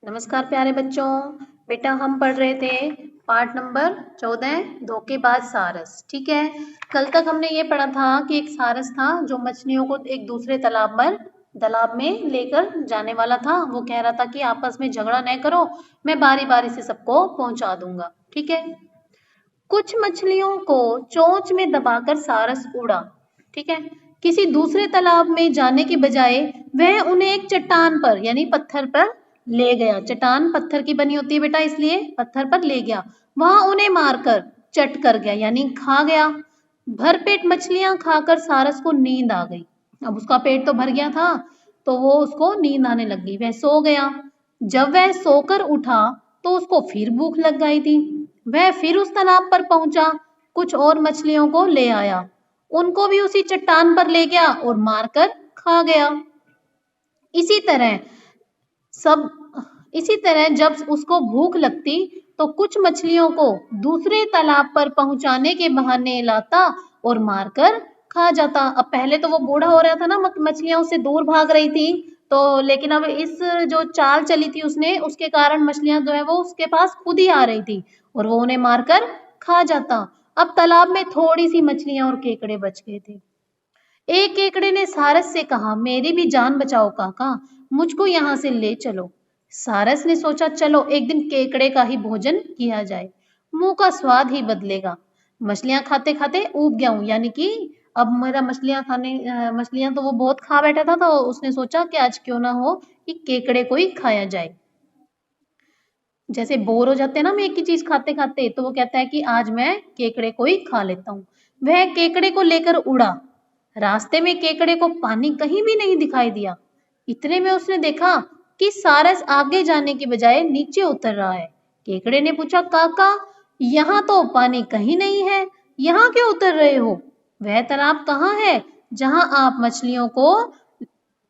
नमस्कार प्यारे बच्चों। बेटा हम पढ़ रहे थे पार्ट नंबर 14 धोखेबाज सारस। ठीक है, कल तक हमने ये पढ़ा था कि एक सारस था जो मछलियों को एक दूसरे तालाब में लेकर जाने वाला था। वो कह रहा था कि आपस में झगड़ा न करो, मैं बारी बारी से सबको पहुंचा दूंगा। ठीक है, कुछ मछलियों को चोंच में दबाकर सारस उड़ा। ठीक है, किसी दूसरे तालाब में जाने के बजाय वह उन्हें एक चट्टान पर यानी पत्थर पर ले गया। चट्टान पत्थर की बनी होती है बेटा, इसलिए पत्थर पर ले गया। वहां उन्हें मारकर चट कर गया यानी खा गया। भरपेट मछलियां खाकर सारस को नींद आ गई। अब उसका पेट तो भर गया था, तो वो उसको नींद आने लगी, वह सो गया। जब वह सोकर उठा तो उसको फिर भूख लग गई थी। वह फिर उस तालाब पर पहुंचा, कुछ और मछलियों को ले आया, उनको भी उसी चट्टान पर ले गया और मारकर खा गया। इसी तरह जब उसको भूख लगती तो कुछ मछलियों को दूसरे तालाब पर पहुंचाने के बहाने लाता और मारकर खा जाता। अब पहले तो वो बूढ़ा हो रहा था ना, मछलियां उससे दूर भाग रही थी, तो लेकिन अब इस जो चाल चली थी उसने, उसके कारण मछलियां जो है वो उसके पास खुद ही आ रही थी और वो उन्हें मारकर खा जाता। अब तालाब में थोड़ी सी मछलियां और केकड़े बच गए थे। एक केकड़े ने सारस से कहा, मेरी भी जान बचाओ काका, मुझको यहाँ से ले चलो। सारस ने सोचा, चलो एक दिन केकड़े का ही भोजन किया जाए, मुंह का स्वाद ही बदलेगा। मछलियां खाते खाते ऊब गया हूँ, यानी कि अब मेरा मछलियां तो वो बहुत खा बैठा था, तो उसने सोचा कि आज क्यों ना हो कि केकड़े को ही खाया जाए। जैसे बोर हो जाते हैं ना हम एक ही चीज खाते खाते, तो वो कहता है कि आज मैं केकड़े को ही खा लेता हूँ। वह केकड़े को लेकर उड़ा। रास्ते में केकड़े को पानी कहीं भी नहीं दिखाई दिया। इतने में उसने देखा कि सारस आगे जाने के बजाय नीचे उतर रहा है। केकड़े ने पूछा, काका यहाँ तो पानी कहीं नहीं है, यहाँ क्यों उतर रहे हो? वह तालाब कहाँ है जहाँ आप मछलियों को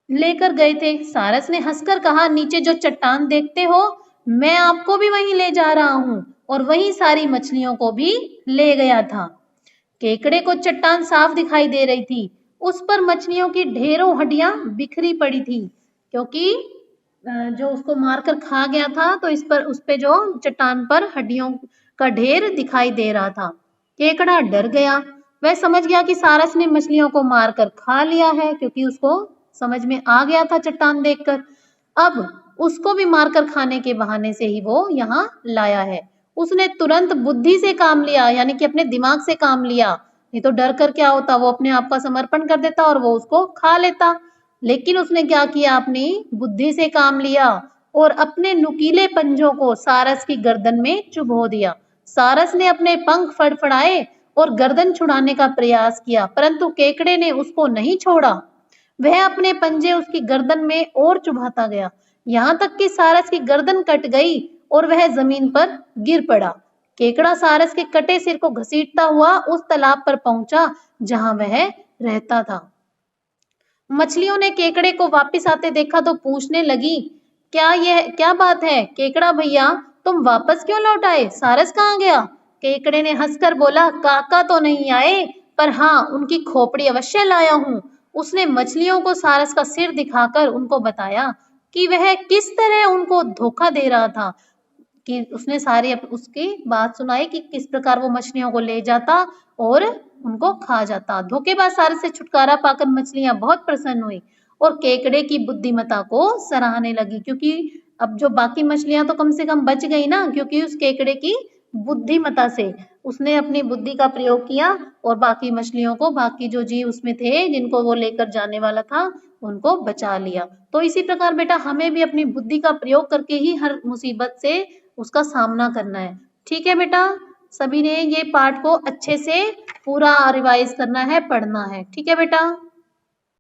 लेकर गए थे? सारस ने हंसकर कहा, नीचे जो चट्टान देखते हो, मैं आपको भी वहीं ले जा रहा हूँ और वहीं सारी मछलियों को भी ले गया था। केकड़े को चट्टान साफ दिखाई दे रही थी, उस पर मछलियों की ढेरों हड्डियां बिखरी पड़ी थी, क्योंकि जो उसको मारकर खा गया था तो उस पे जो चट्टान पर हड्डियों का ढेर दिखाई दे रहा था। केकड़ा डर गया, वह समझ गया कि सारस ने मछलियों को मारकर खा लिया है, क्योंकि उसको समझ में आ गया था चट्टान देखकर। अब उसको भी मारकर खाने के बहाने से ही वो यहाँ लाया है। उसने तुरंत बुद्धि से काम लिया, यानी कि अपने दिमाग से काम लिया। नहीं तो डर कर क्या होता, वो अपने आप का समर्पण कर देता और वो उसको खा लेता। लेकिन उसने क्या किया, अपनी बुद्धि से काम लिया और अपने नुकीले पंजों को सारस की गर्दन में चुभो दिया। सारस ने अपने पंख फड़फड़ाए और गर्दन छुड़ाने का प्रयास किया, परंतु केकड़े ने उसको नहीं छोड़ा। वह अपने पंजे उसकी गर्दन में और चुभाता गया, यहाँ तक कि सारस की गर्दन कट गई और वह जमीन पर गिर पड़ा। केकड़ा सारस के कटे सिर को घसीटता हुआ उस तालाब पर पहुंचा जहां वह रहता था। मछलियों ने केकड़े को वापस आते देखा तो पूछने लगी, क्या बात है केकड़ा भैया, तुम वापस क्यों लौट आए? सारस कहाँ गया? केकड़े ने हंसकर बोला, काका तो नहीं आए, पर हाँ उनकी खोपड़ी अवश्य लाया हूँ। उसने मछलियों को सारस का सिर दिखाकर उनको बताया कि वह किस तरह उनको धोखा दे रहा था, कि उसने सारी उसकी बात सुनाई कि किस प्रकार वो मछलियों को ले जाता और उनको खा जाता। धोखेबाज सारस से छुटकारा पाकर मछलियां बहुत प्रसन्न हुई और केकड़े की बुद्धिमत्ता को सराहने लगी, क्योंकि अब जो बाकी मछलियां तो कम से कम बच गई ना, क्योंकि उस केकड़े की बुद्धिमत्ता से उसने अपनी बुद्धि का प्रयोग किया और बाकी मछलियों को, बाकी जो जीव उसमें थे जिनको वो लेकर जाने वाला था, उनको बचा लिया। तो इसी प्रकार बेटा हमें भी अपनी बुद्धि का प्रयोग करके ही हर मुसीबत से उसका सामना करना है। ठीक है बेटा, सभी ने ये पाठ को अच्छे से पूरा रिवाइज करना है, पढ़ना है। ठीक है बेटा।